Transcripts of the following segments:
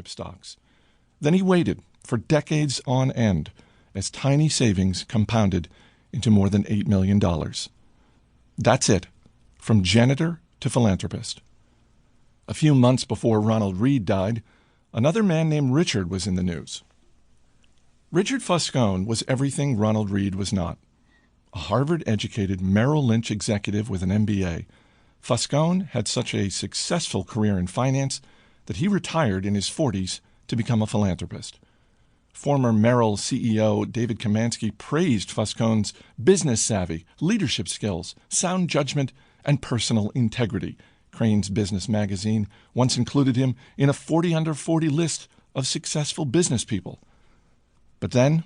flagship stocks. Then he waited for decades on end as tiny savings compounded into more than $8 million. That's it, from janitor to philanthropist. A few months before Ronald Reed died, another man named Richard was in the news. Richard Foscone was everything Ronald Reed was not. A Harvard-educated Merrill Lynch executive with an MBA, Foscone had such a successful career in finance that he retired in his 40s to become a philanthropist. Former Merrill CEO David Kamansky praised Foscone's business savvy, leadership skills, sound judgment, and personal integrity. Crain's Business magazine once included him in a 40 under 40 list of successful business people. But then,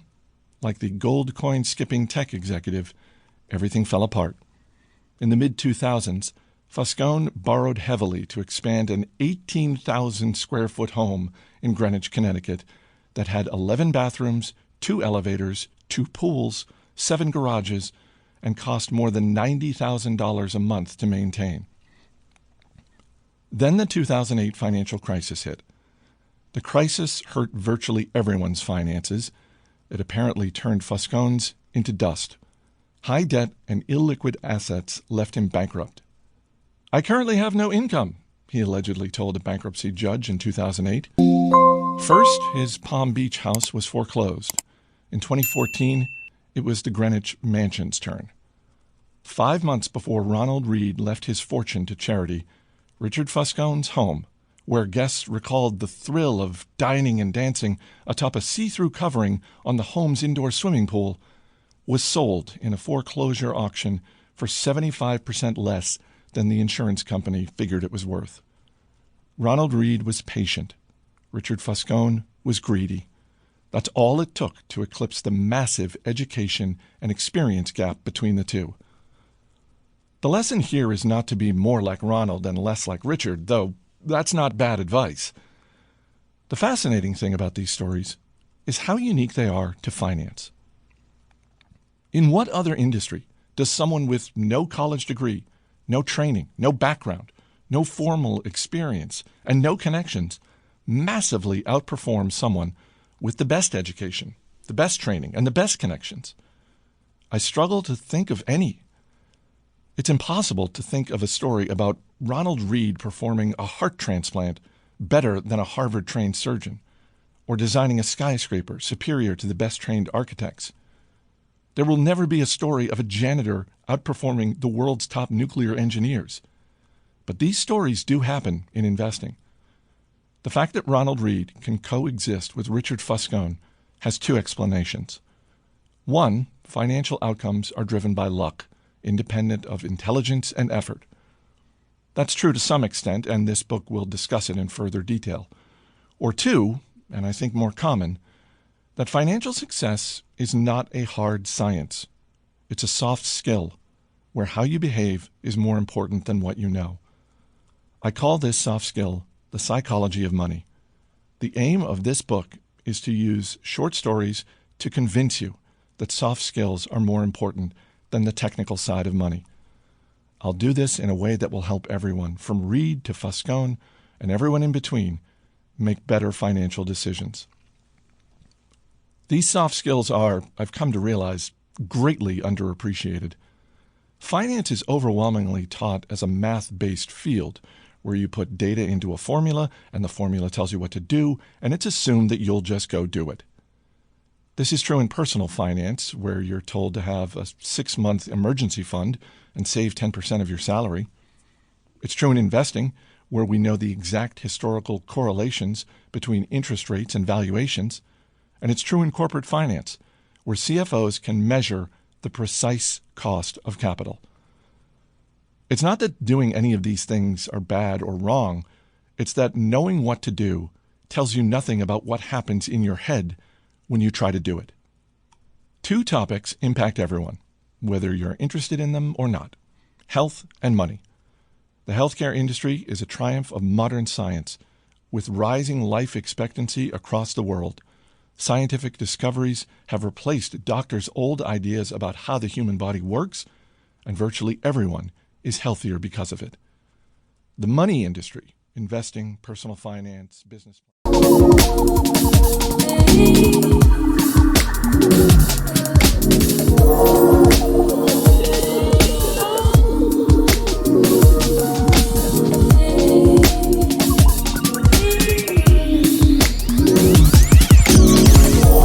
like the gold coin skipping tech executive, everything fell apart. In the mid-2000s, Foscone borrowed heavily to expand an 18,000 square foot home in Greenwich, Connecticut that had 11 bathrooms, 2 elevators, 2 pools, 7 garages, and cost more than $90,000 a month to maintain. Then the 2008 financial crisis hit. The crisis hurt virtually everyone's finances. It apparently turned Foscone's into dust. High debt and illiquid assets left him bankrupt. "I currently have no income," he allegedly told a bankruptcy judge in 2008. First, his Palm Beach house was foreclosed. In 2014, it was the Greenwich Mansion's turn. 5 months before Ronald Reed left his fortune to charity, Richard Foscone's home, where guests recalled the thrill of dining and dancing atop a see-through covering on the home's indoor swimming pool, was sold in a foreclosure auction for 75% less than the insurance company figured it was worth. Ronald Reed was patient. Richard Foscone was greedy. That's all it took to eclipse the massive education and experience gap between the two. The lesson here is not to be more like Ronald and less like Richard, though that's not bad advice. The fascinating thing about these stories is how unique they are to finance. In what other industry does someone with no college degree, no training, no background, no formal experience, and no connections massively outperform someone with the best education, the best training, and the best connections? I struggle to think of any. It's impossible to think of a story about Ronald Reed performing a heart transplant better than a Harvard-trained surgeon, or designing a skyscraper superior to the best-trained architects. There will never be a story of a janitor outperforming the world's top nuclear engineers. But these stories do happen in investing. The fact that Ronald Reed can coexist with Richard Foscone has 2 explanations. One, financial outcomes are driven by luck, independent of intelligence and effort. That's true to some extent, and this book will discuss it in further detail. Or 2, and I think more common, that financial success is not a hard science. It's a soft skill, where how you behave is more important than what you know. I call this soft skill the psychology of money. The aim of this book is to use short stories to convince you that soft skills are more important than the technical side of money. I'll do this in a way that will help everyone, from Reed to Foscone and everyone in between, make better financial decisions. These soft skills are, I've come to realize, greatly underappreciated. Finance is overwhelmingly taught as a math-based field, where you put data into a formula, and the formula tells you what to do, and it's assumed that you'll just go do it. This is true in personal finance, where you're told to have a 6-month emergency fund and save 10% of your salary. It's true in investing, where we know the exact historical correlations between interest rates and valuations. And it's true in corporate finance, where CFOs can measure the precise cost of capital. It's not that doing any of these things are bad or wrong. It's that knowing what to do tells you nothing about what happens in your head when you try to do it. 2 topics impact everyone, whether you're interested in them or not: health and money. The healthcare industry is a triumph of modern science. With rising life expectancy across the world, scientific discoveries have replaced doctors' old ideas about how the human body works, and virtually everyone is healthier because of it. The money industry, investing, personal finance, business.